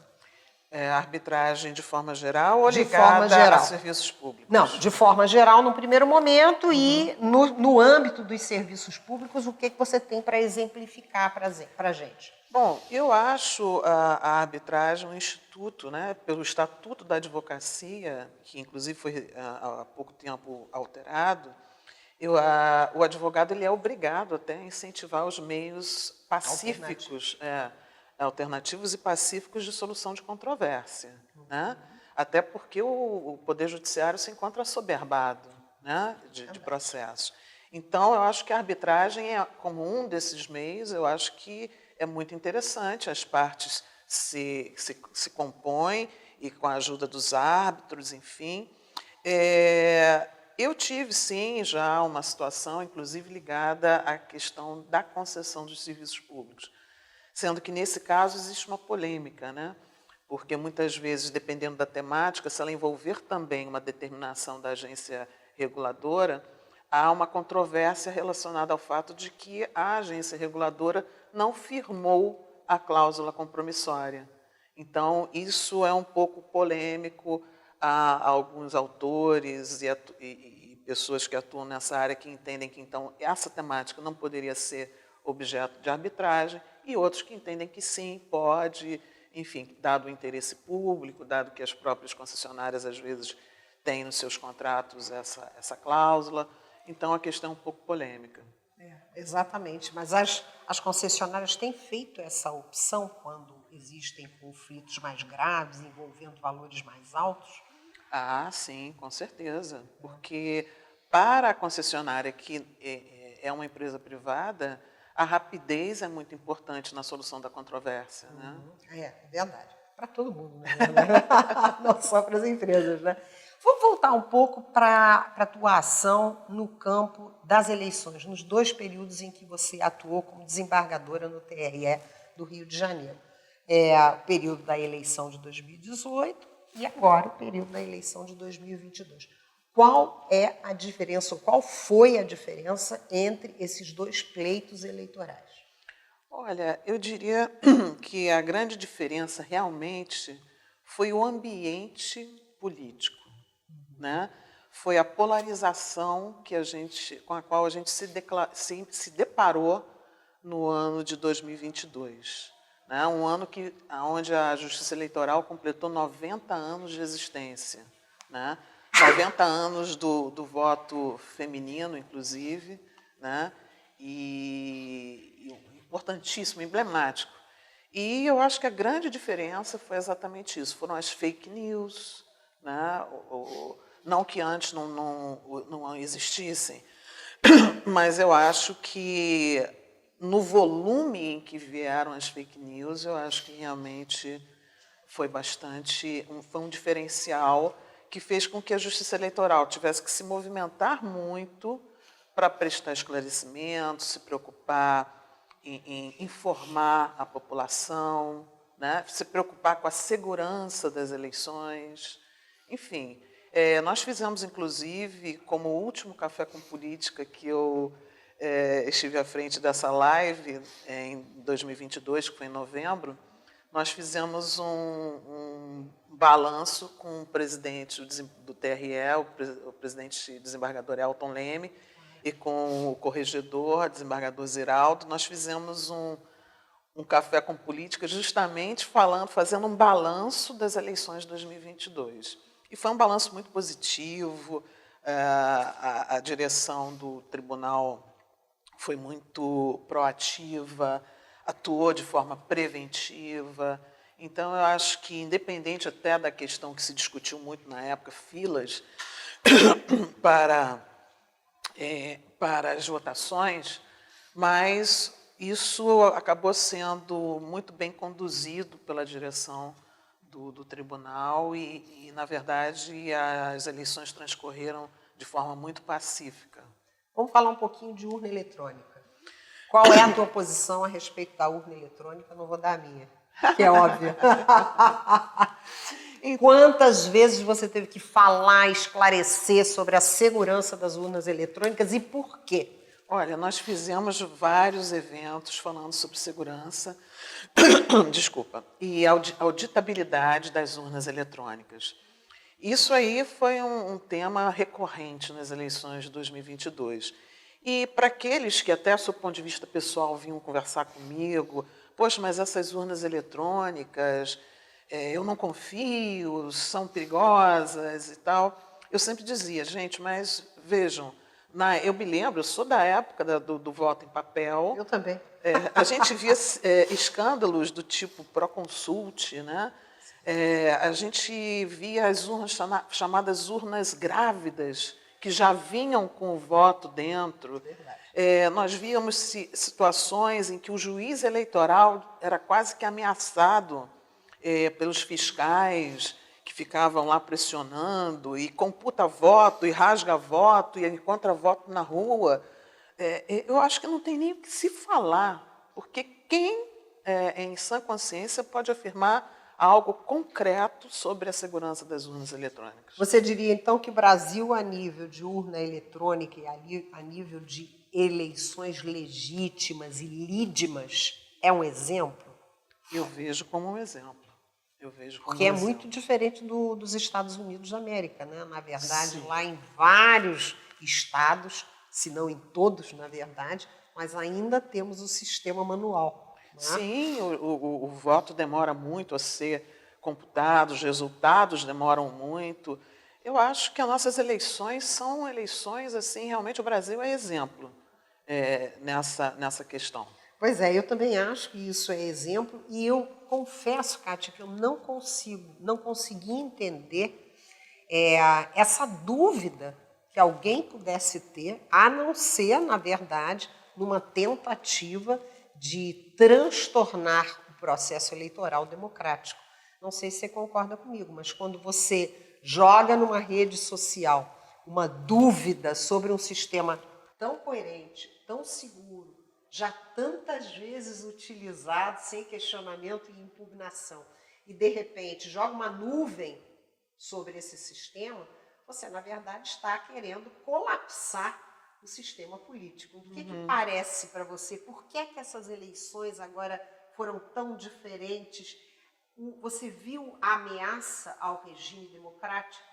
A arbitragem de forma geral ou de ligada forma geral. a serviços públicos? Não, de forma geral no primeiro momento e no âmbito dos serviços públicos, o que você tem para exemplificar para a gente? Bom, eu acho a arbitragem um instituto, né, pelo Estatuto da Advocacia, que inclusive foi há pouco tempo alterado, o advogado ele é obrigado até a incentivar os meios pacíficos, alternativos e pacíficos de solução de controvérsia. Né? Até porque o Poder Judiciário se encontra assoberbado, né, de processos. Então, eu acho que a arbitragem é como um desses meios, eu acho que é muito interessante, as partes se compõem e com a ajuda dos árbitros, enfim. Eu tive, sim, já uma situação, inclusive ligada à questão da concessão dos serviços públicos, sendo que, nesse caso, existe uma polêmica, né? Porque, muitas vezes, dependendo da temática, se ela envolver também uma determinação da agência reguladora, há uma controvérsia relacionada ao fato de que a agência reguladora não firmou a cláusula compromissória. Então, isso é um pouco polêmico. Há alguns autores e pessoas que atuam nessa área que entendem que, então, essa temática não poderia ser objeto de arbitragem, e outros que entendem que sim, pode, enfim, dado o interesse público, dado que as próprias concessionárias, às vezes, têm nos seus contratos essa cláusula. Então, a questão é um pouco polêmica. Exatamente, mas as concessionárias têm feito essa opção quando existem conflitos mais graves, envolvendo valores mais altos? Ah, sim, com certeza. Porque para a concessionária, que é uma empresa privada, a rapidez é muito importante na solução da controvérsia. Né? É verdade. Para todo mundo, né? Não só para as empresas. Né? Vamos voltar um pouco para a tua ação no campo das eleições, nos 2 períodos em que você atuou como desembargadora no TRE do Rio de Janeiro. O período da eleição de 2018 e agora o período da eleição de 2022. Qual é a diferença, ou qual foi a diferença entre esses 2 pleitos eleitorais? Olha, eu diria que a grande diferença realmente foi o ambiente político, né? Foi a polarização com a qual a gente se deparou no ano de 2022. Né? Um ano onde a Justiça Eleitoral completou 90 anos de existência. Né? 90 anos do voto feminino, inclusive, né? E importantíssimo, emblemático. E eu acho que a grande diferença foi exatamente isso, foram as fake news, né? Não que antes não existissem, mas eu acho que no volume em que vieram as fake news, eu acho que realmente foi um diferencial que fez com que a Justiça Eleitoral tivesse que se movimentar muito para prestar esclarecimentos, se preocupar em informar a população, né? Se preocupar com a segurança das eleições. Enfim, nós fizemos, inclusive, como último Café com Política que eu estive à frente dessa live em 2022, que foi em novembro, nós fizemos um balanço com o presidente do TRE, o presidente desembargador Elton Leme, e com o corregedor, desembargador Ziraldo. Nós fizemos um café com política justamente fazendo um balanço das eleições de 2022. E foi um balanço muito positivo, a direção do tribunal foi muito proativa, atuou de forma preventiva. Então, eu acho que, independente até da questão que se discutiu muito na época, filas para as votações, mas isso acabou sendo muito bem conduzido pela direção do tribunal e, na verdade, as eleições transcorreram de forma muito pacífica. Vamos falar um pouquinho de urna eletrônica. Qual é a tua posição a respeito da urna eletrônica? Não vou dar a minha, que é óbvia. Quantas vezes você teve que falar, esclarecer sobre a segurança das urnas eletrônicas e por quê? Olha, nós fizemos vários eventos falando sobre segurança, desculpa, e auditabilidade das urnas eletrônicas. Isso aí foi um tema recorrente nas eleições de 2022. E para aqueles que até, do ponto de vista pessoal, vinham conversar comigo, poxa, mas essas urnas eletrônicas, eu não confio, são perigosas e tal. Eu sempre dizia, gente, mas vejam, eu me lembro, eu sou da época do voto em papel. Eu também. A gente via escândalos do tipo Proconsult, né? A gente via as urnas chamadas urnas grávidas, que já vinham com o voto dentro. Nós víamos situações em que o juiz eleitoral era quase que ameaçado pelos fiscais, que ficavam lá pressionando, e computa voto, e rasga voto, e encontra voto na rua. Eu acho que não tem nem o que se falar, porque quem, em sã consciência, pode afirmar algo concreto sobre a segurança das urnas eletrônicas. Você diria, então, que o Brasil, a nível de urna eletrônica e a nível de eleições legítimas e lídimas, é um exemplo? Eu vejo como um exemplo. Porque é muito diferente dos Estados Unidos da América, né? Na verdade, sim, lá em vários estados, se não em todos, na verdade, mas ainda temos o sistema manual. Né? Sim, o voto demora muito a ser computado, os resultados demoram muito. Eu acho que as nossas eleições são eleições, assim, realmente o Brasil é exemplo nessa questão. Pois é, eu também acho que isso é exemplo e eu confesso, Kátia, que eu não consegui entender essa dúvida que alguém pudesse ter, a não ser, na verdade, numa tentativa de transtornar o processo eleitoral democrático. Não sei se você concorda comigo, mas quando você joga numa rede social uma dúvida sobre um sistema tão coerente, tão seguro, já tantas vezes utilizado sem questionamento e impugnação, e de repente joga uma nuvem sobre esse sistema, você na verdade está querendo colapsar o sistema político. O que parece para você? Por que essas eleições agora foram tão diferentes? Você viu a ameaça ao regime democrático?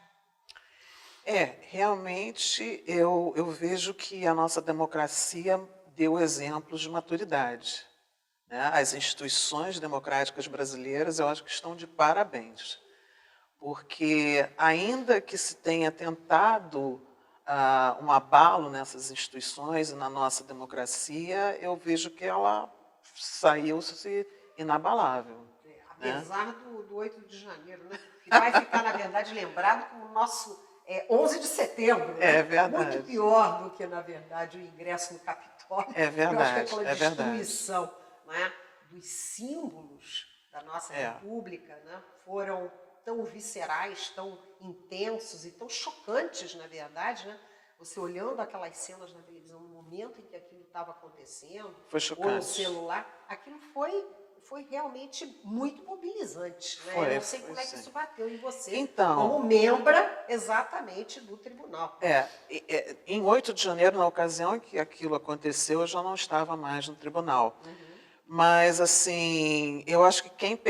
Realmente eu vejo que a nossa democracia deu exemplos de maturidade, né? As instituições democráticas brasileiras, eu acho que estão de parabéns, porque ainda que se tenha tentado um abalo nessas instituições e na nossa democracia, eu vejo que ela saiu-se inabalável. Apesar do 8 de janeiro, né? Que vai ficar, na verdade, lembrado como o nosso 11 de setembro. Né? É verdade. Muito pior do que, na verdade, o ingresso no Capitólio. É verdade. Eu acho que aquela destruição, né, dos símbolos da nossa República, né, foram tão viscerais, tão intensos e tão chocantes, na verdade, né? Você olhando aquelas cenas na televisão, no momento em que aquilo estava acontecendo, foi chocante. ou no celular, aquilo foi realmente muito mobilizante. Né? Eu não sei como é que isso bateu em você, então, como membra exatamente do tribunal. Em 8 de janeiro, na ocasião em que aquilo aconteceu, eu já não estava mais no tribunal. Mas, assim, eu acho que quem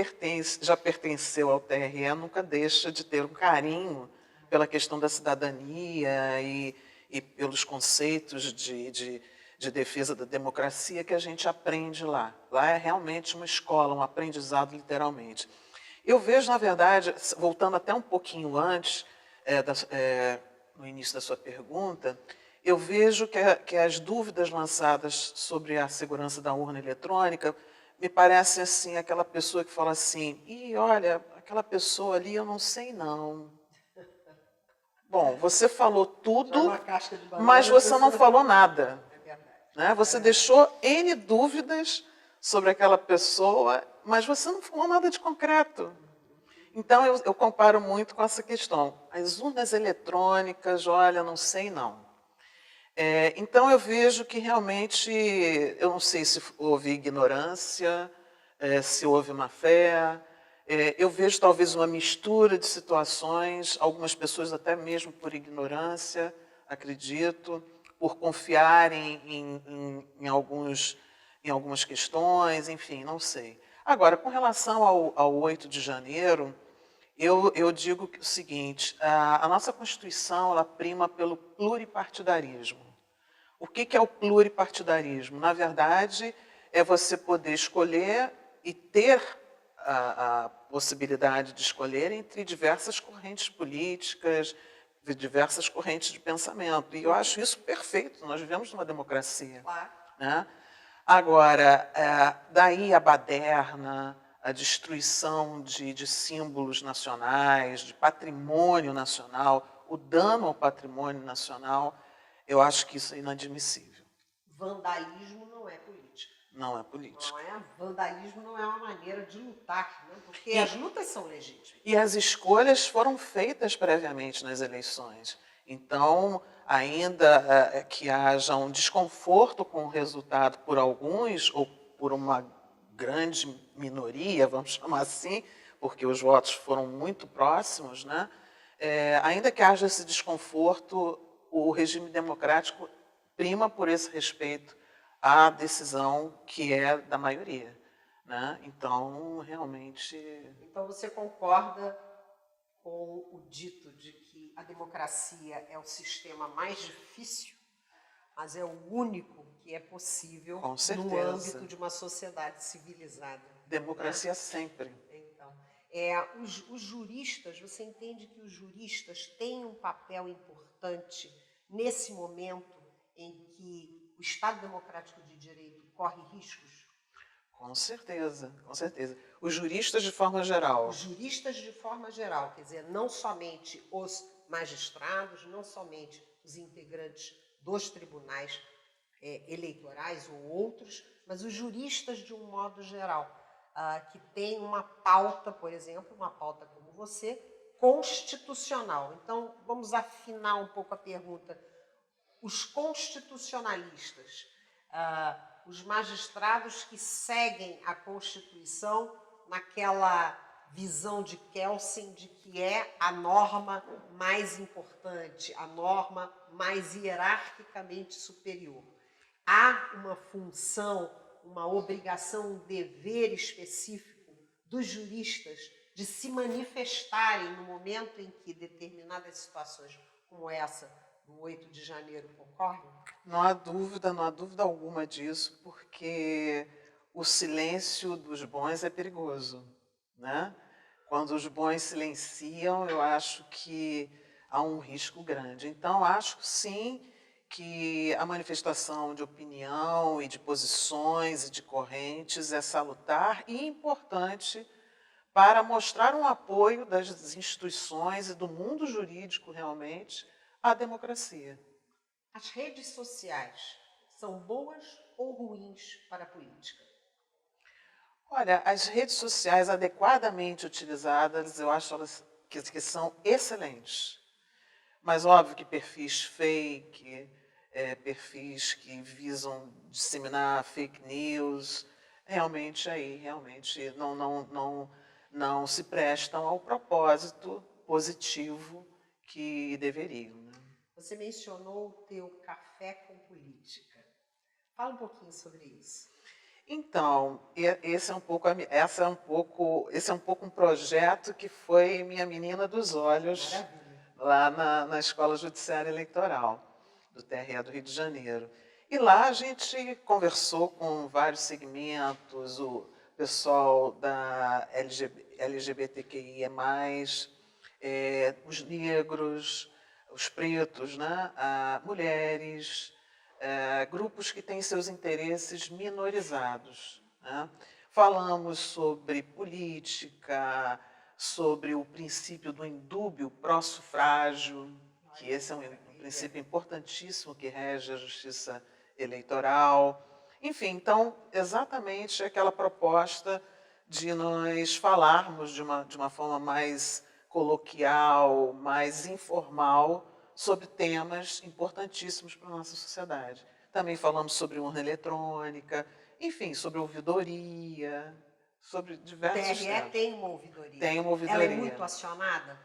já pertenceu ao TRE nunca deixa de ter um carinho pela questão da cidadania e pelos conceitos de defesa da democracia que a gente aprende lá. Lá é realmente uma escola, um aprendizado literalmente. Eu vejo, na verdade, voltando até um pouquinho antes, no início da sua pergunta, eu vejo que as dúvidas lançadas sobre a segurança da urna eletrônica me parece assim, aquela pessoa que fala assim, olha, aquela pessoa ali eu não sei não. Bom, você falou tudo, mas você não falou nada. Né? Você deixou N dúvidas sobre aquela pessoa, mas você não falou nada de concreto. Então, eu comparo muito com essa questão. As urnas eletrônicas, olha, não sei não. Então, eu vejo que realmente, eu não sei se houve ignorância, se houve má fé. Eu vejo talvez uma mistura de situações, algumas pessoas até mesmo por ignorância, acredito, por confiarem em algumas questões, enfim, não sei. Agora, com relação ao 8 de janeiro, eu digo o seguinte, a nossa Constituição ela prima pelo pluripartidarismo. O que é o pluripartidarismo? Na verdade, é você poder escolher e ter a possibilidade de escolher entre diversas correntes políticas, diversas correntes de pensamento. E eu acho isso perfeito, nós vivemos numa democracia. Claro. Né? Agora, daí a baderna, a destruição de símbolos nacionais, de patrimônio nacional, o dano ao patrimônio nacional, eu acho que isso é inadmissível. Vandalismo não é política. Não é política. Vandalismo não é uma maneira de lutar, né? Porque as lutas são legítimas. E as escolhas foram feitas previamente nas eleições. Então, ainda que haja um desconforto com o resultado por alguns, ou por uma grande minoria, vamos chamar assim, porque os votos foram muito próximos, né? Ainda que haja esse desconforto, o regime democrático prima por esse respeito à decisão que é da maioria. Né? Então, realmente... Então, você concorda com o dito de que a democracia é o sistema mais difícil, mas é o único que é possível no âmbito de uma sociedade civilizada? Democracia sempre. Então, os juristas, você entende que os juristas têm um papel importante nesse momento em que o Estado Democrático de Direito corre riscos? Com certeza, com certeza. Os juristas de forma geral. Os juristas de forma geral, quer dizer, não somente os magistrados, não somente os integrantes dos tribunais eleitorais ou outros, mas os juristas de um modo geral, que têm uma pauta, por exemplo, uma pauta como você, constitucional. Então, vamos afinar um pouco a pergunta. Os constitucionalistas, os magistrados que seguem a Constituição naquela visão de Kelsen de que é a norma mais importante, a norma mais hierarquicamente superior. Há uma função, uma obrigação, um dever específico dos juristas de se manifestarem no momento em que determinadas situações como essa do 8 de janeiro ocorrem? Não há dúvida alguma disso, porque o silêncio dos bons é perigoso, né? Quando os bons silenciam, eu acho que há um risco grande. Então, acho sim que a manifestação de opinião e de posições e de correntes é salutar e importante para mostrar um apoio das instituições e do mundo jurídico, realmente, à democracia. As redes sociais são boas ou ruins para a política? Olha, as redes sociais adequadamente utilizadas, eu acho elas que são excelentes. Mas óbvio que perfis fake, perfis que visam disseminar fake news, realmente não se prestam ao propósito positivo que deveriam. Né? Você mencionou o teu Café com Política. Fala um pouquinho sobre isso. Então, esse é um pouco um projeto que foi minha menina dos olhos. Maravilha. Lá na Escola Judiciária Eleitoral do TRE do Rio de Janeiro. E lá a gente conversou com vários segmentos, o pessoal da LGBTQIA+, os negros, os pretos, né? Mulheres, grupos que têm seus interesses minorizados. Né? Falamos sobre política, sobre o princípio do indúbio pró-sufrágio, que esse é um princípio importantíssimo que rege a justiça eleitoral. Enfim, então, exatamente aquela proposta de nós falarmos de uma forma mais coloquial, mais informal, sobre temas importantíssimos para a nossa sociedade. Também falamos sobre urna eletrônica, enfim, sobre ouvidoria, sobre diversos TRE temas. tem uma ouvidoria. Tem uma ouvidoria. Ela é muito acionada?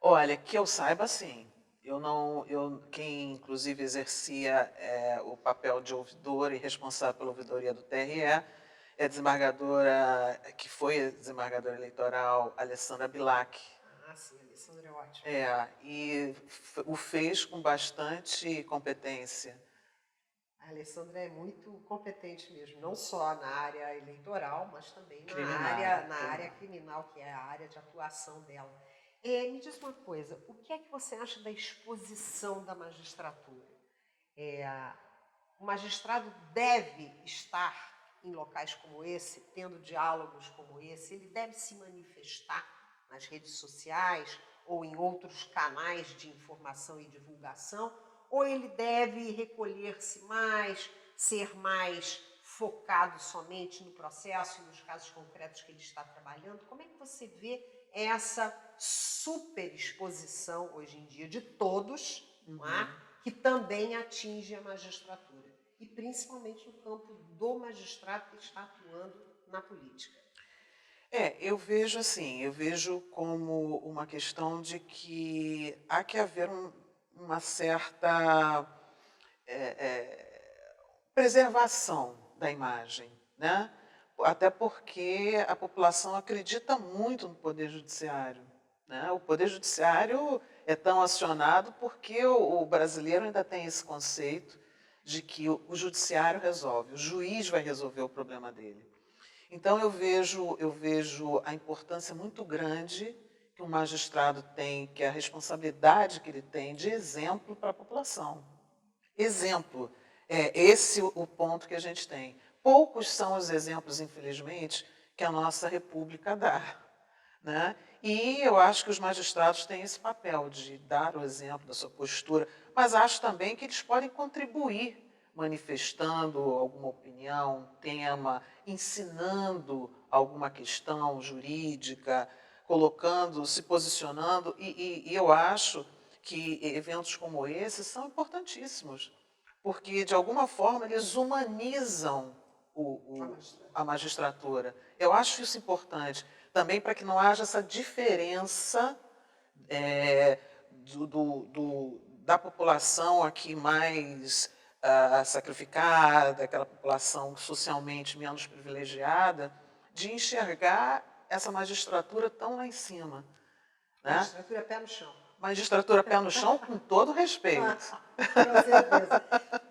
Olha, que eu saiba, sim. Quem inclusive exercia o papel de ouvidora e responsável pela ouvidoria do TRE é a desembargadora, que foi a desembargadora eleitoral, Alessandra Bilac. Ah, sim, a Alessandra é ótima. E o fez com bastante competência. A Alessandra é muito competente mesmo, não só na área eleitoral, mas também na área criminal, que é a área de atuação dela. Me diz uma coisa, o que é que você acha da exposição da magistratura? O magistrado deve estar em locais como esse, tendo diálogos como esse, ele deve se manifestar nas redes sociais ou em outros canais de informação e divulgação, ou ele deve recolher-se mais, ser mais focado somente no processo e nos casos concretos que ele está trabalhando? Como é que você vê essa superexposição hoje em dia de todos, não é? Que também atinge a magistratura? E principalmente no campo do magistrado que está atuando na política. Eu vejo como uma questão de que há que haver uma certa preservação da imagem, né? Até porque a população acredita muito no Poder Judiciário. Né? O Poder Judiciário é tão acionado porque o brasileiro ainda tem esse conceito de que o judiciário resolve, o juiz vai resolver o problema dele. Então, eu vejo a importância muito grande que um magistrado tem, que é a responsabilidade que ele tem de exemplo para a população. Exemplo, é esse o ponto que a gente tem. Poucos são os exemplos, infelizmente, que a nossa República dá. Né? E eu acho que os magistrados têm esse papel de dar o exemplo da sua postura, mas acho também que eles podem contribuir manifestando alguma opinião, tema, ensinando alguma questão jurídica, colocando, se posicionando, e eu acho que eventos como esse são importantíssimos, porque, de alguma forma, eles humanizam a magistratura. Eu acho isso importante, também para que não haja essa diferença da população aqui mais sacrificada, aquela população socialmente menos privilegiada, de enxergar essa magistratura tão lá em cima. Né? Magistratura pé no chão. Magistratura pé no chão, com todo respeito. Com certeza.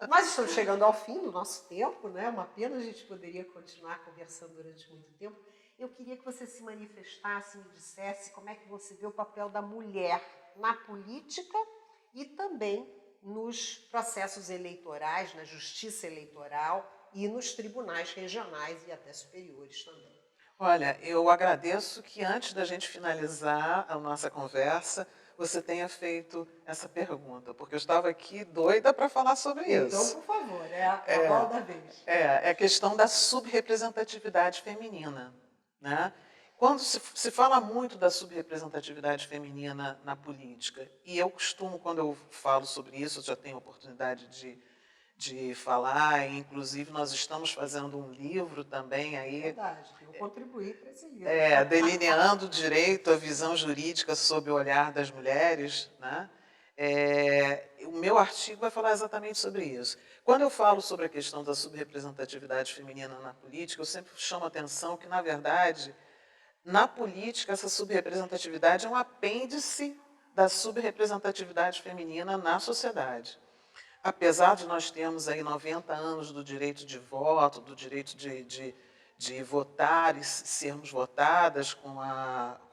Nós estamos chegando ao fim do nosso tempo, né? Uma pena, a gente poderia continuar conversando durante muito tempo. Eu queria que você se manifestasse, me dissesse como é que você vê o papel da mulher na política e também nos processos eleitorais, na justiça eleitoral e nos tribunais regionais e até superiores também. Olha, eu agradeço que antes da gente finalizar a nossa conversa, você tenha feito essa pergunta, porque eu estava aqui doida para falar sobre isso. Então, por favor, é a bola da vez. É a questão da subrepresentatividade feminina. Né? Quando se fala muito da subrepresentatividade feminina na política, e eu costumo, quando eu falo sobre isso, eu já tenho a oportunidade de falar, e inclusive nós estamos fazendo um livro também aí. Verdade, eu contribuí para esse livro. Delineando o direito, a visão jurídica sob o olhar das mulheres. Né? O meu artigo vai falar exatamente sobre isso. Quando eu falo sobre a questão da subrepresentatividade feminina na política, eu sempre chamo a atenção que, na verdade, na política, essa subrepresentatividade é um apêndice da subrepresentatividade feminina na sociedade. Apesar de nós termos aí 90 anos do direito de voto, do direito de votar e sermos votadas com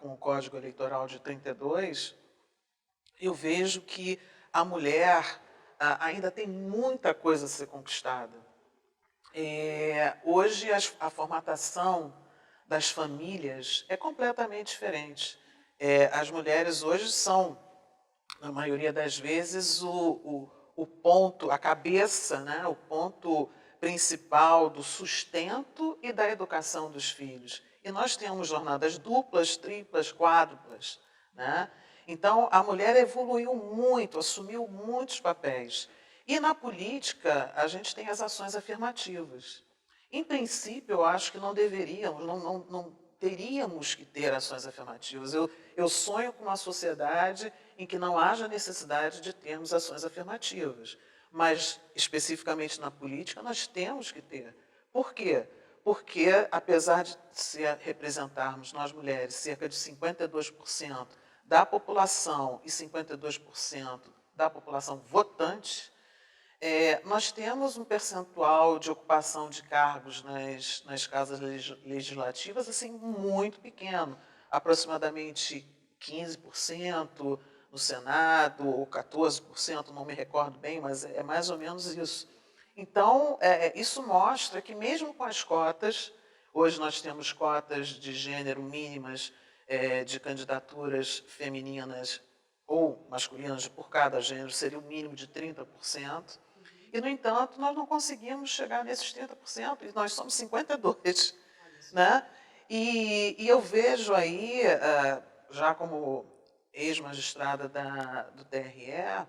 o Código Eleitoral de 32, eu vejo que a mulher ainda tem muita coisa a ser conquistada. Hoje, a formatação das famílias é completamente diferente. As mulheres hoje são, na maioria das vezes, o ponto, a cabeça, né, o ponto principal do sustento e da educação dos filhos. E nós temos jornadas duplas, triplas, quádruplas. Né? Então, a mulher evoluiu muito, assumiu muitos papéis. E na política, a gente tem as ações afirmativas. Em princípio, eu acho que não deveríamos, não teríamos que ter ações afirmativas. Eu sonho com uma sociedade em que não haja necessidade de termos ações afirmativas. Mas, especificamente na política, nós temos que ter. Por quê? Porque, apesar de representarmos, nós mulheres, cerca de 52% da população e 52% da população votante, nós temos um percentual de ocupação de cargos nas casas legislativas assim, muito pequeno, aproximadamente 15% no Senado, ou 14%, não me recordo bem, mas é mais ou menos isso. Então, isso mostra que mesmo com as cotas, hoje nós temos cotas de gênero mínimas de candidaturas femininas ou masculinas por cada gênero, seria o mínimo de 30%. E, no entanto, nós não conseguimos chegar nesses 30%, e nós somos 52%. Né? E eu vejo aí, já como ex-magistrada do TRE,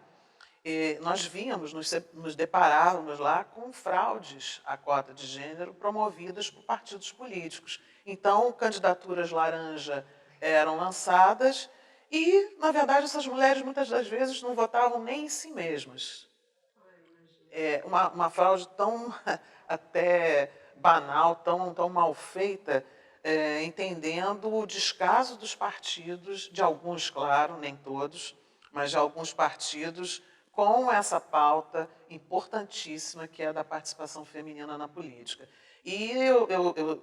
nós víamos, nos deparávamos lá com fraudes à cota de gênero promovidas por partidos políticos. Então, candidaturas laranja eram lançadas e, na verdade, essas mulheres muitas das vezes não votavam nem em si mesmas. Uma fraude tão até banal, tão mal feita, entendendo o descaso dos partidos, de alguns, claro, nem todos, mas de alguns partidos, com essa pauta importantíssima que é a da participação feminina na política. E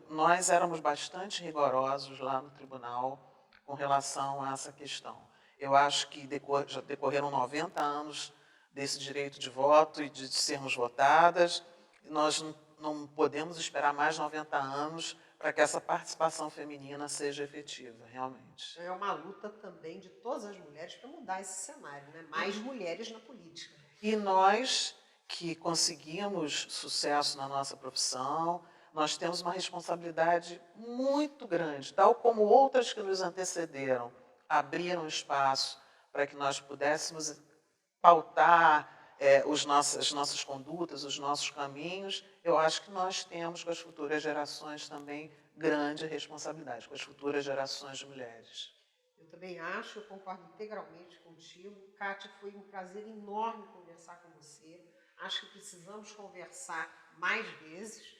nós éramos bastante rigorosos lá no tribunal com relação a essa questão. Eu acho que já decorreram 90 anos desse direito de voto e de sermos votadas. Nós não podemos esperar mais 90 anos para que essa participação feminina seja efetiva, realmente. É uma luta também de todas as mulheres para mudar esse cenário, né? Mais mulheres na política. E nós que conseguimos sucesso na nossa profissão, nós temos uma responsabilidade muito grande, tal como outras que nos antecederam abriram espaço para que nós pudéssemos pautar as nossas condutas, os nossos caminhos. Eu acho que nós temos com as futuras gerações também grande responsabilidade, com as futuras gerações de mulheres. Eu também acho, eu concordo integralmente contigo. Kátia, foi um prazer enorme conversar com você. Acho que precisamos conversar mais vezes,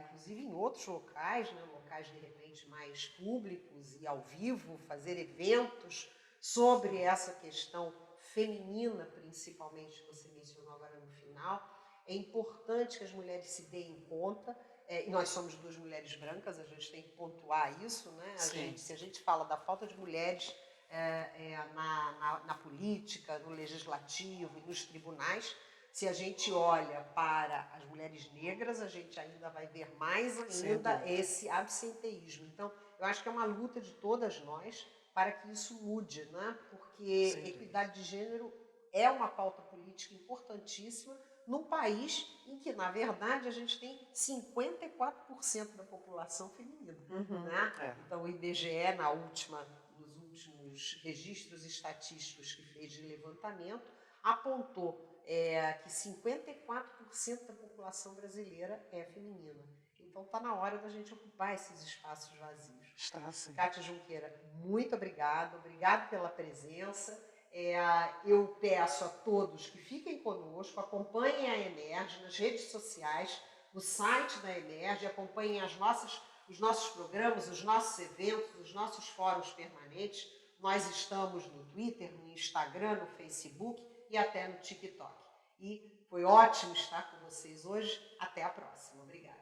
inclusive em outros locais, né, locais de repente mais públicos e ao vivo, fazer eventos sobre essa questão feminina, principalmente, que você mencionou agora no final. É importante que as mulheres se deem conta, e nós somos duas mulheres brancas, a gente tem que pontuar isso, né? Se a gente fala da falta de mulheres na política, no legislativo e nos tribunais, se a gente olha para as mulheres negras, a gente ainda vai ver mais ainda esse absenteísmo. Então, eu acho que é uma luta de todas nós para que isso mude, né? Porque equidade de gênero é uma pauta política importantíssima num país em que, na verdade, a gente tem 54% da população feminina. Né? Então, o IBGE, nos últimos registros estatísticos que fez de levantamento, apontou que 54% da população brasileira é feminina. Então, está na hora da gente ocupar esses espaços vazios. Está sim. Kátia Junqueira, muito obrigada. Obrigada pela presença. Eu peço a todos que fiquem conosco, acompanhem a Emerge nas redes sociais, no site da Emerge, acompanhem os nossos programas, os nossos eventos, os nossos fóruns permanentes. Nós estamos no Twitter, no Instagram, no Facebook e até no TikTok. E foi ótimo estar com vocês hoje. Até a próxima. Obrigada.